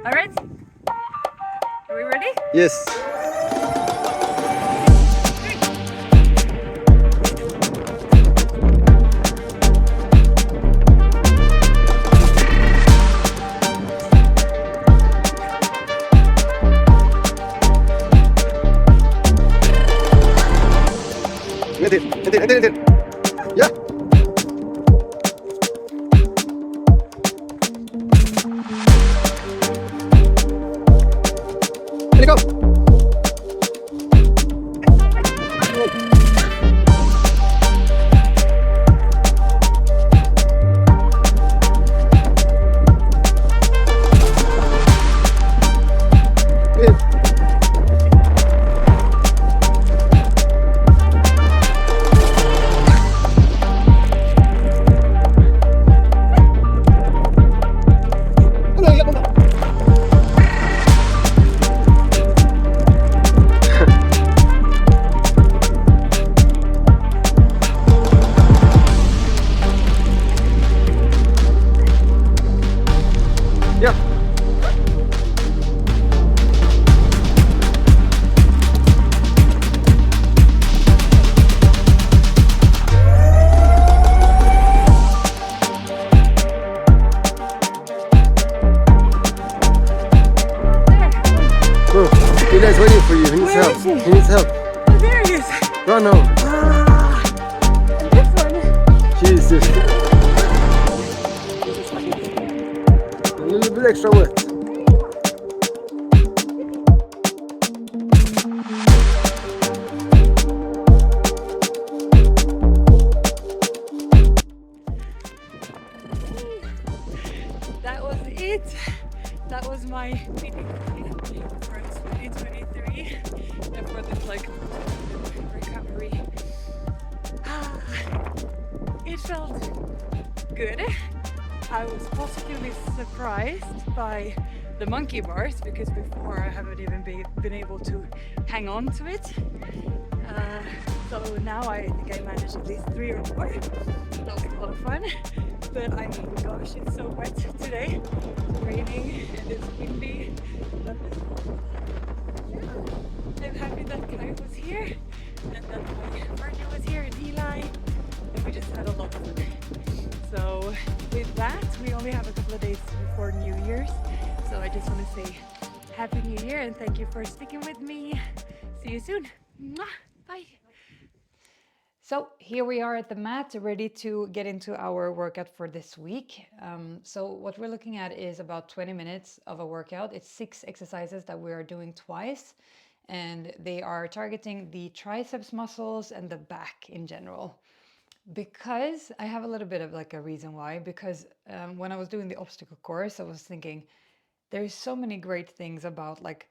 All right, are we ready? Yes. Entin. Ya. Ready, go. Yeah. Go. Eli's waiting for you. He needs Where help. is he? He needs help. Oh, there he is. Run now. This one. Jesus. A little bit extra wet. That was it. That was my meeting for 2023 and for this like recovery. It felt good. I was positively surprised by the monkey bars because before I haven't even been able to hang on to it. So now I think I managed at least 3 or 4. That was a lot of fun. But I mean, gosh, it's so wet today. It's raining and it's windy. But yeah, I'm happy that Kai was here and that my partner was here and Eli. And we just had a lot of fun. So with that, we only have a couple of days before New Year's. So I just want to say Happy New Year and thank you for sticking with me. See you soon. Mwah. Bye. So here we are at the mat, ready to get into our workout for this week. So what we're looking at is about 20 minutes of a workout. It's 6 exercises that we are doing twice, and they are targeting the triceps muscles and the back in general. Because I have a little bit of like a reason why, because when I was doing the obstacle course, I was thinking there's so many great things about like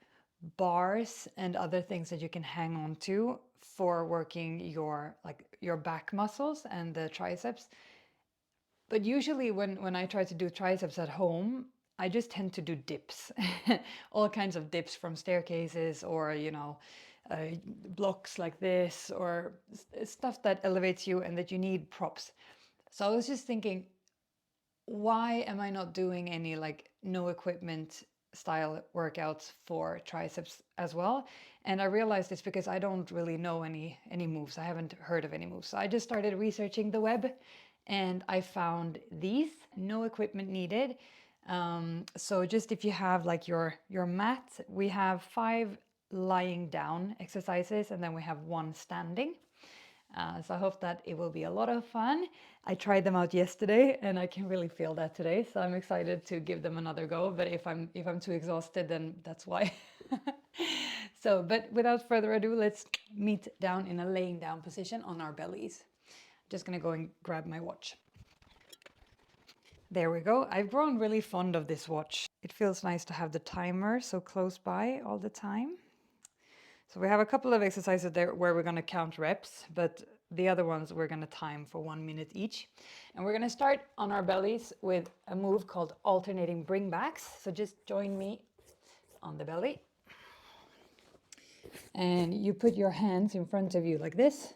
bars and other things that you can hang on to for working your back muscles and the triceps. But usually when I try to do triceps at home, I just tend to do dips, all kinds of dips from staircases or blocks like this or stuff that elevates you and that you need props. So I was just thinking, why am I not doing any like no equipment style workouts for triceps as well? And I realized it's because I don't really know any moves. I haven't heard of any moves. So I just started researching the web and I found these, no equipment needed. So just if you have like your mat, we have 5 lying down exercises and then we have 1 standing. So I hope that it will be a lot of fun. I tried them out yesterday and I can really feel that today. So I'm excited to give them another go. But if I'm too exhausted, then that's why. So, but without further ado, let's meet down in a laying down position on our bellies. Just gonna go and grab my watch. There we go. I've grown really fond of this watch. It feels nice to have the timer so close by all the time. So we have a couple of exercises there where we're going to count reps, but the other ones we're going to time for 1 minute each. And we're going to start on our bellies with a move called alternating bringbacks. So just join me on the belly. And you put your hands in front of you like this.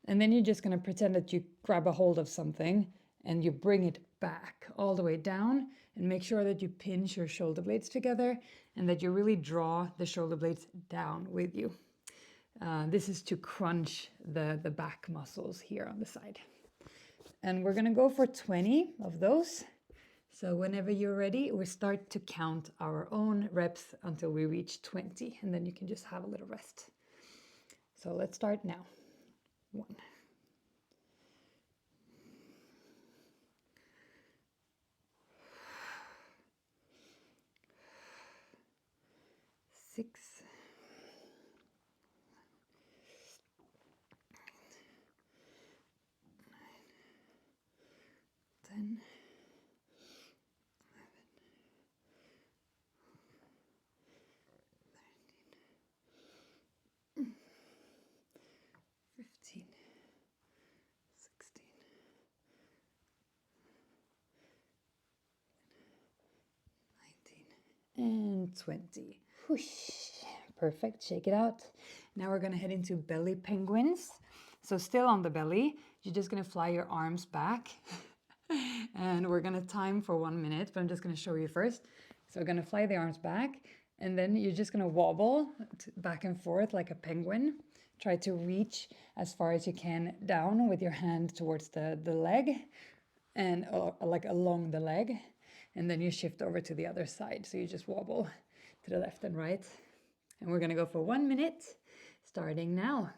And then you're just going to pretend that you grab a hold of something and you bring it back, all the way down, and make sure that you pinch your shoulder blades together and that you really draw the shoulder blades down with you. This is to crunch the back muscles here on the side. And we're gonna go for 20 of those. So whenever you're ready, we start to count our own reps until we reach 20, and then you can just have a little rest. So let's start now. 1, 6, 10, 15, 16, 19, and 20. Whoosh. Perfect. Shake it out. Now we're going to head into belly penguins. So still on the belly, you're just going to fly your arms back. And we're going to time for 1 minute, but I'm just going to show you first. So we're going to fly the arms back, and then you're just going to wobble back and forth like a penguin. Try to reach as far as you can down with your hand towards the leg and like along the leg. And then you shift over to the other side. So you just wobble to the left and right. And we're going to go for 1 minute, starting now.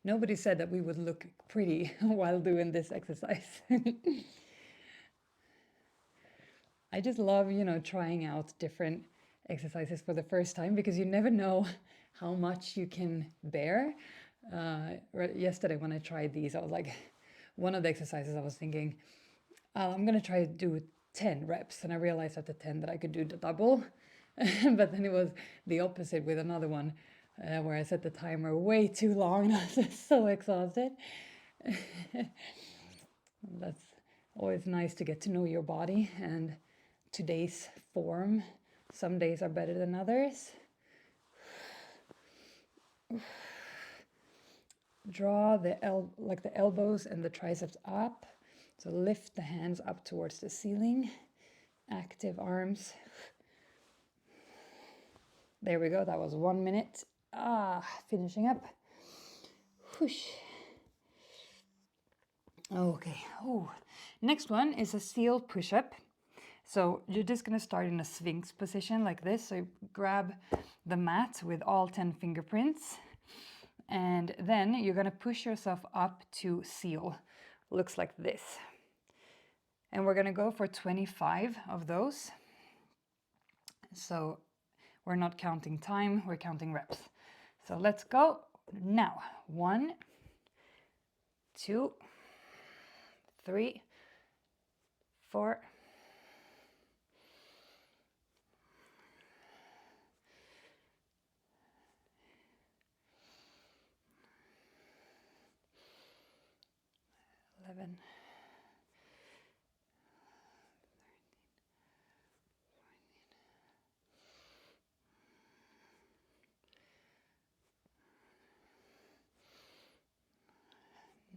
Nobody said that we would look pretty while doing this exercise. I just love, trying out different exercises for the first time because you never know how much you can bear. Yesterday when I tried these, I was like, one of the exercises I was thinking, I'm going to try to do 10 reps. And I realized after 10 that I could do the double. But then it was the opposite with another one. Where I set the timer way too long and I was just so exhausted. That's always nice to get to know your body and today's form. Some days are better than others. Draw the elbows and the triceps up. So lift the hands up towards the ceiling. Active arms. There we go. That was 1 minute. Finishing up. Whoosh. Okay. Oh, next one is a seal push-up. So you're just going to start in a sphinx position like this. So you grab the mat with all 10 fingerprints. And then you're going to push yourself up to seal. Looks like this. And we're going to go for 25 of those. So we're not counting time, we're counting reps. So let's go now. 1, 2, 3, 4, 11,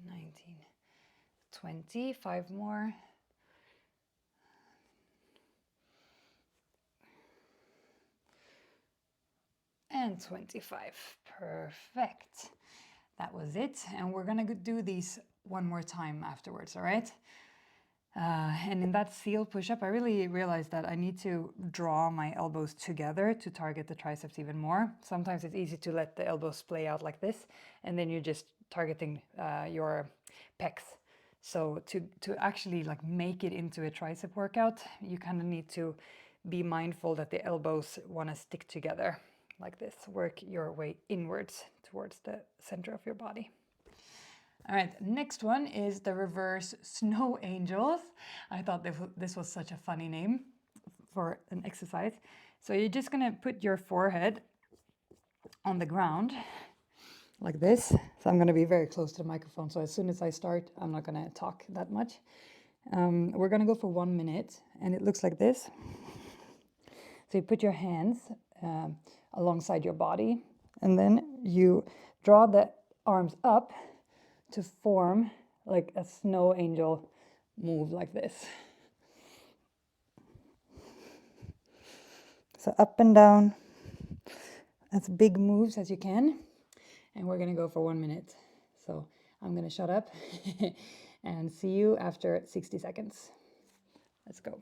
19, 20, 5 more. And 25. Perfect. That was it. And we're going to do these one more time afterwards, all right? And in that seal push-up, I really realized that I need to draw my elbows together to target the triceps even more. Sometimes it's easy to let the elbows splay out like this, and then you're just targeting your pecs. So to actually like make it into a tricep workout, you kind of need to be mindful that the elbows want to stick together like this. Work your way inwards towards the center of your body. All right, next one is the reverse snow angels. I thought this was such a funny name for an exercise. So you're just gonna put your forehead on the ground like this. So I'm gonna be very close to the microphone. So as soon as I start, I'm not gonna talk that much. We're gonna go for 1 minute and it looks like this. So you put your hands alongside your body and then you draw the arms up to form like a snow angel move like this. So up and down, as big moves as you can. And we're gonna go for 1 minute. So I'm gonna shut up and see you after 60 seconds. Let's go.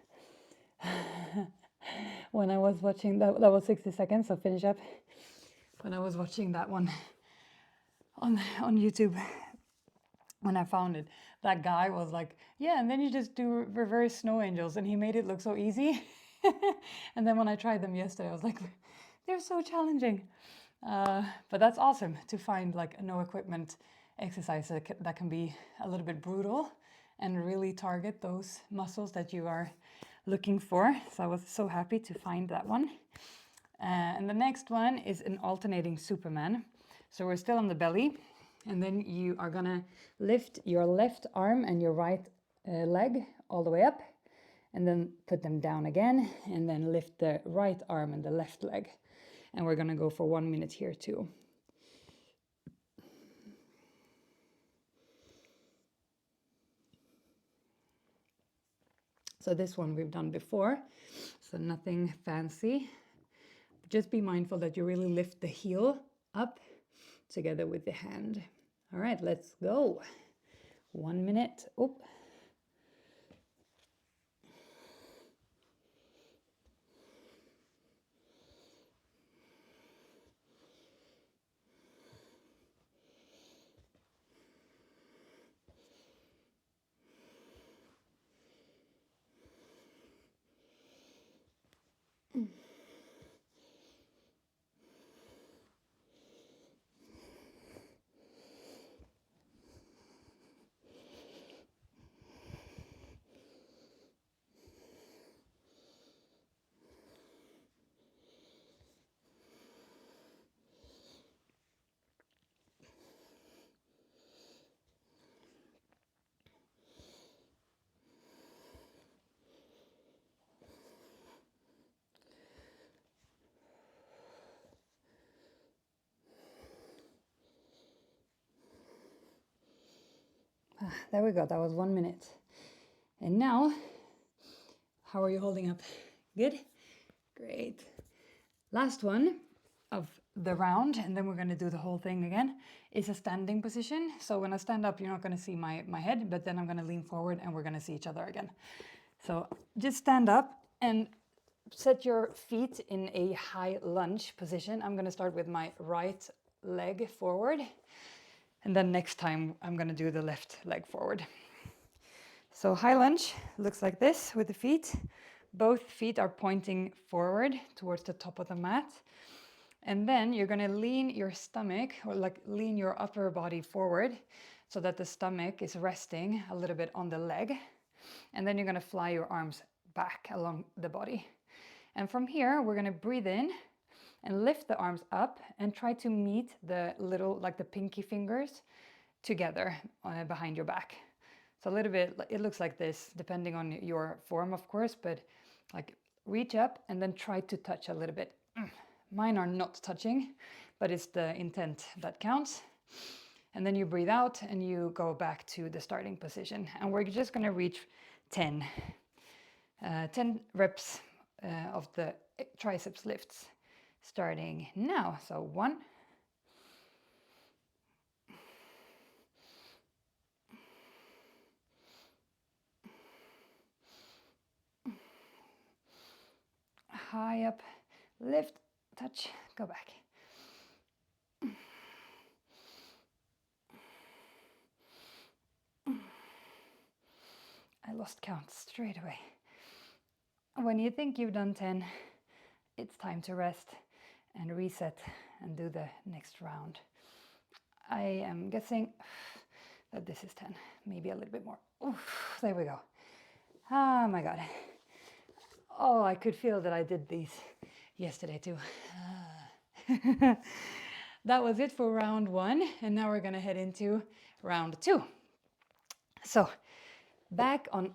So tough. When I was watching that was 60 seconds, so finish up. When I was watching that one on YouTube, when I found it, that guy was like, yeah, and then you just do reverse snow angels, and he made it look so easy. And then when I tried them yesterday, I was like, they're so challenging. But that's awesome to find like a no equipment exercise that can be a little bit brutal and really target those muscles that you are looking for. So I was so happy to find that one. And the next one is an alternating Superman. So we're still on the belly, and then you are gonna lift your left arm and your right leg all the way up, and then put them down again, and then lift the right arm and the left leg. And we're gonna go for 1 minute here too. So this one we've done before, so nothing fancy. Just be mindful that you really lift the heel up together with the hand. All right, let's go. 1 minute. Oh. There we go, that was 1 minute. And now, how are you holding up? Good? Great. Last one of the round, and then we're gonna do the whole thing again, is a standing position. So when I stand up, you're not gonna see my head, but then I'm gonna lean forward and we're gonna see each other again. So just stand up and set your feet in a high lunge position. I'm gonna start with my right leg forward. And then next time I'm gonna do the left leg forward. So high lunge looks like this with the feet. Both feet are pointing forward towards the top of the mat. And then you're gonna lean your stomach, or like lean your upper body forward so that the stomach is resting a little bit on the leg. And then you're gonna fly your arms back along the body. And from here, we're gonna breathe in and lift the arms up and try to meet the little, like the pinky fingers together behind your back. So a little bit, it looks like this, depending on your form, of course, but like reach up and then try to touch a little bit. Mine are not touching, but it's the intent that counts. And then you breathe out and you go back to the starting position. And we're just gonna reach 10 reps of the triceps lifts starting now. So 1, high up, lift, touch, go back. I lost count straight away. When you think you've done 10, it's time to rest and reset and do the next round. I am guessing that this is 10, maybe a little bit more. Oof, there we go. Oh my God. Oh, I could feel that I did these yesterday too. That was it for round 1, and now we're gonna head into round 2. So back on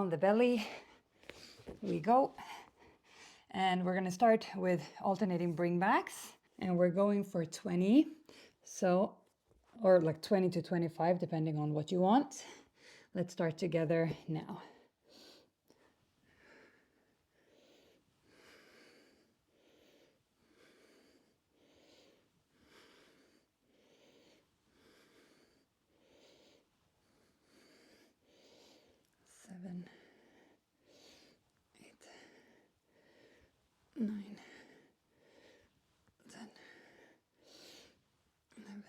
the belly we go. And we're gonna start with alternating bringbacks, and we're going for 20. So, or like 20 to 25, depending on what you want. Let's start together now. Seven, 8, 9, 10, 11,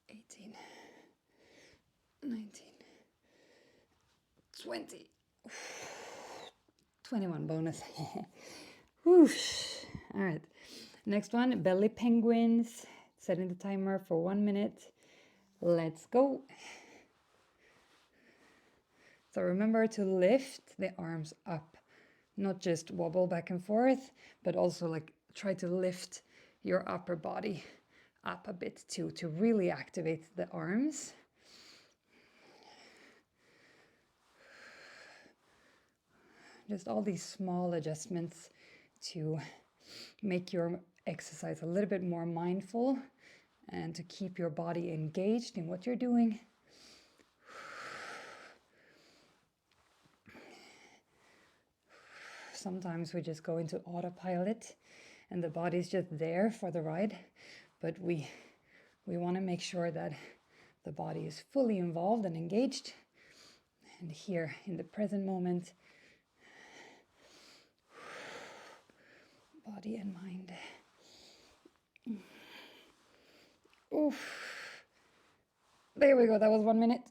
18, 19, 20. 21 bonus. Whoosh. All right. Next one, belly penguins. Setting the timer for 1 minute. Let's go. So remember to lift the arms up, not just wobble back and forth, but also like try to lift your upper body up a bit too, to really activate the arms. Just all these small adjustments to make your exercise a little bit more mindful and to keep your body engaged in what you're doing. Sometimes we just go into autopilot and the body's just there for the ride, but we want to make sure that the body is fully involved and engaged and here in the present moment. Body and mind. Oof. There we go, that was 1 minute.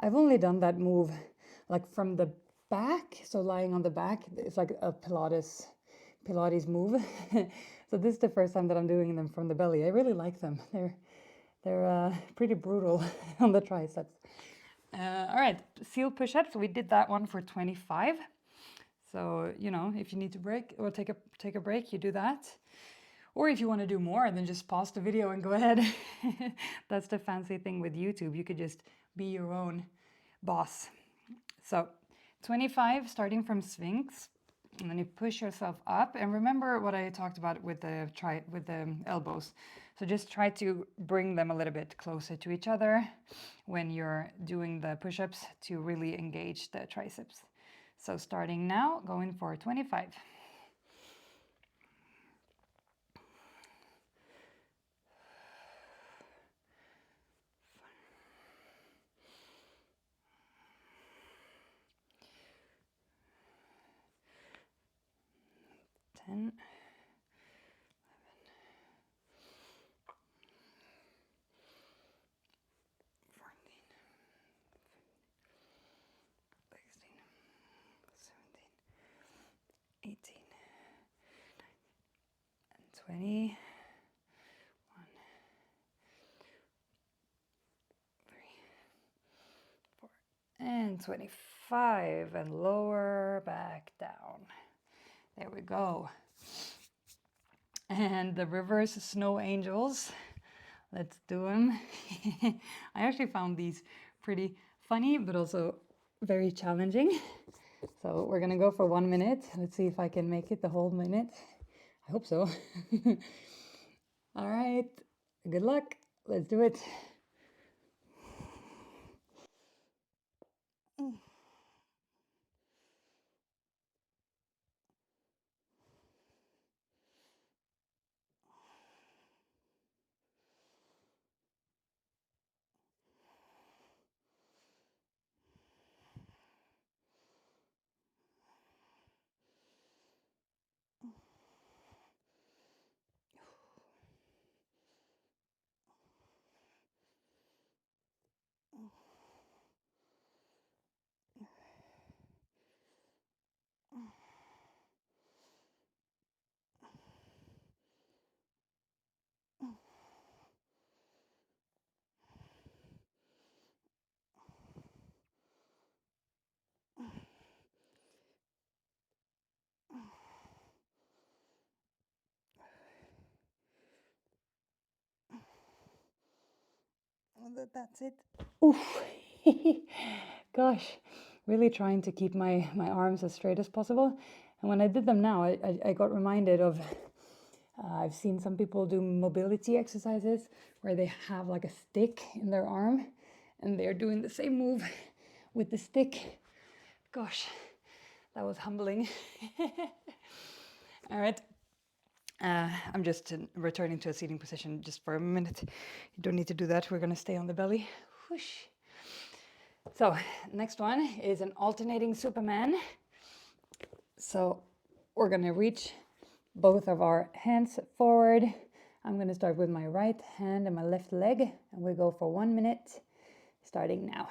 I've only done that move like from the back, so lying on the back. It's like a Pilates move. So this is the first time that I'm doing them from the belly. I really like them. They're pretty brutal on the triceps. All right, seal push-ups. We did that one for 25. So, you know, if you need to break or take a break, you do that. Or if you want to do more, then just pause the video and go ahead. That's the fancy thing with YouTube. You could just be your own boss. So 25, starting from Sphinx, and then you push yourself up. And remember what I talked about with the elbows. So just try to bring them a little bit closer to each other when you're doing the push-ups to really engage the triceps. So starting now, going for 25. Ten, 14, 16, 17, 18, 19, and 20. 1, 3, 4, and 25. And lower back down. There we go. And the reverse snow angels. Let's do them. I actually found these pretty funny, but also very challenging. So we're gonna go for 1 minute. Let's see if I can make it the whole minute. I hope so. All right, good luck. Let's do it. that's it. Oof. Gosh, really trying to keep my arms as straight as possible. And when I did them now, I got reminded of, I've seen some people do mobility exercises where they have like a stick in their arm and they're doing the same move with the stick. Gosh, that was humbling. All right. I'm just returning to a seating position just for a minute. You don't need to do that. We're going to stay on the belly. Whoosh. So next one is an alternating Superman. So we're going to reach both of our hands forward. I'm going to start with my right hand and my left leg, and we go for 1 minute, starting now.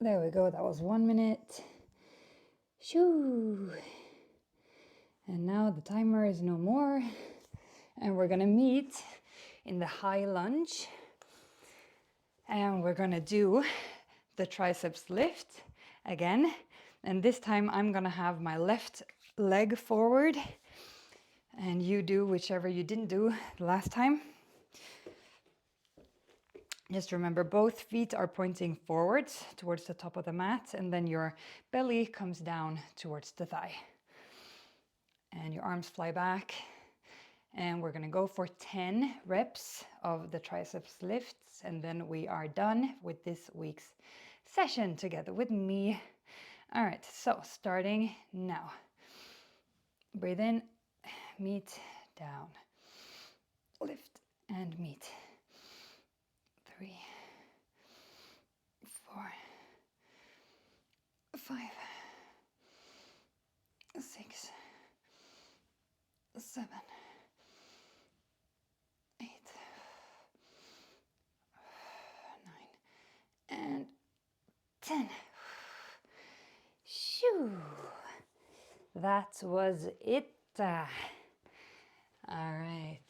There we go, that was 1 minute. Shoo! And now the timer is no more. And we're gonna meet in the high lunge. And we're gonna do the triceps lift again. And this time I'm gonna have my left leg forward. And you do whichever you didn't do the last time. Just remember, both feet are pointing forwards towards the top of the mat, and then your belly comes down towards the thigh. And your arms fly back. And we're gonna go for 10 reps of the triceps lifts, and then we are done with this week's session together with me. All right, so starting now. Breathe in, meet, down, lift, and meet. 3, 4, 5, 6, 7, 8, 9, and 10. Shoo! That was it. All right.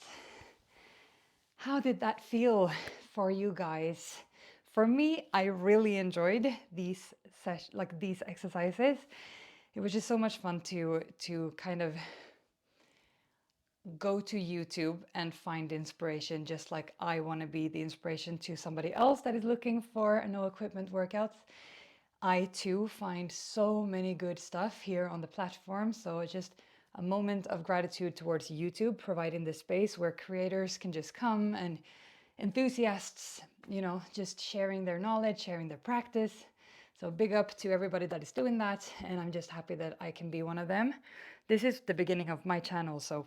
How did that feel for you guys? For me, I really enjoyed these these exercises. It was just so much fun to kind of go to YouTube and find inspiration, just like I want to be the inspiration to somebody else that is looking for no equipment workouts. I too find so many good stuff here on the platform. So just a moment of gratitude towards YouTube, providing this space where creators can just come and enthusiasts, you know, just sharing their knowledge, sharing their practice. So big up to everybody that is doing that. And I'm just happy that I can be one of them. This is the beginning of my channel. So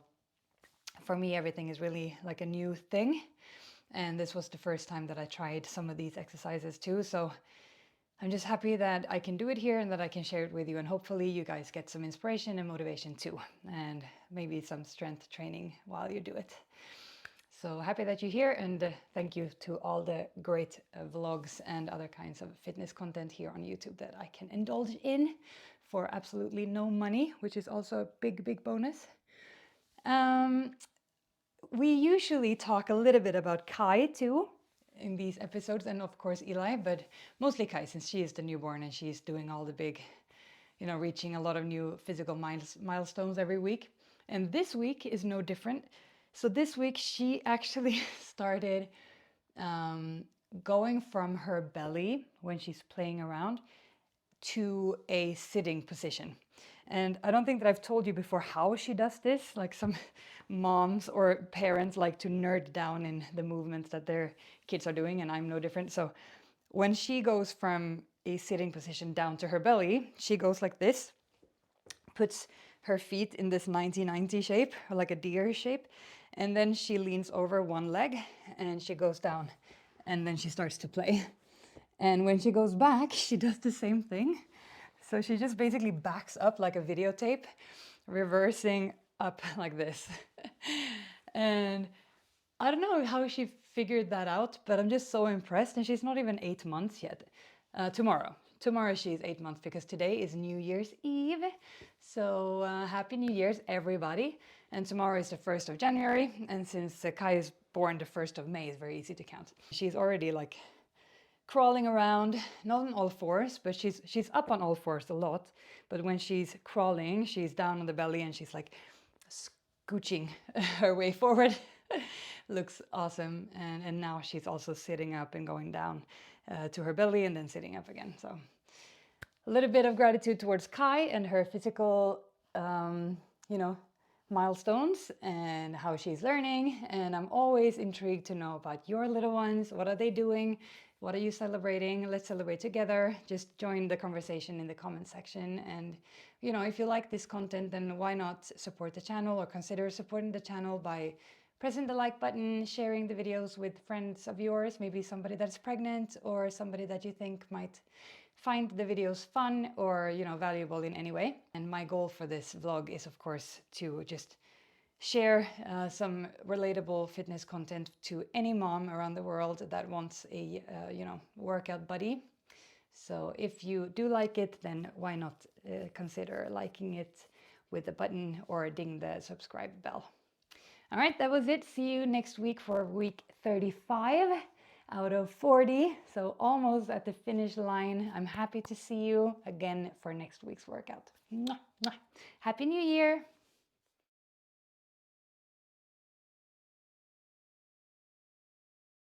for me, everything is really like a new thing. And this was the first time that I tried some of these exercises too. So I'm just happy that I can do it here and that I can share it with you, and hopefully you guys get some inspiration and motivation too, and maybe some strength training while you do it. So happy that you're here, and thank you to all the great vlogs and other kinds of fitness content here on YouTube that I can indulge in for absolutely no money, which is also a big bonus. We usually talk a little bit about Kai too in these episodes, and of course Eli, but mostly Kai, since she is the newborn and she's doing all the big, you know, reaching a lot of new physical milestones every week. And this week is no different. So this week she actually started going from her belly when she's playing around to a sitting position. And I don't think that I've told you before how she does this. Like some moms or parents like to nerd down in the movements that their kids are doing, and I'm no different. So when she goes from a sitting position down to her belly, she goes like this, puts her feet in this 90-90 shape, or like a deer shape, and then she leans over one leg and she goes down, and then she starts to play. And when she goes back, she does the same thing. So she just basically backs up like a videotape, reversing up like this. And I don't know how she figured that out, but I'm just so impressed. And she's not even 8 months yet. Tomorrow she's 8 months, because today is New Year's Eve. So happy New Year's, everybody. And tomorrow is the 1st of January. And since Kai is born the 1st of May, it's very easy to count. She's already like crawling around, not on all fours, but she's up on all fours a lot. But when she's crawling, she's down on the belly and she's like scooching her way forward. Looks awesome. And now she's also sitting up and going down to her belly and then sitting up again. So a little bit of gratitude towards Kai and her physical, milestones and how she's learning. And I'm always intrigued to know about your little ones. What are they doing? What are you celebrating? Let's celebrate together. Just join the conversation in the comment section. And, if you like this content, then why not support the channel, or consider supporting the channel by pressing the like button, sharing the videos with friends of yours, maybe somebody that's pregnant or somebody that you think might find the videos fun or valuable in any way. And my goal for this vlog is, of course, to just share some relatable fitness content to any mom around the world that wants a workout buddy. So if you do like it, then why not consider liking it with a button or ding the subscribe bell. All right, that was it. See you next week for week 35 out of 40. So almost at the finish line. I'm happy to see you again for next week's workout. Mwah, mwah. Happy New Year.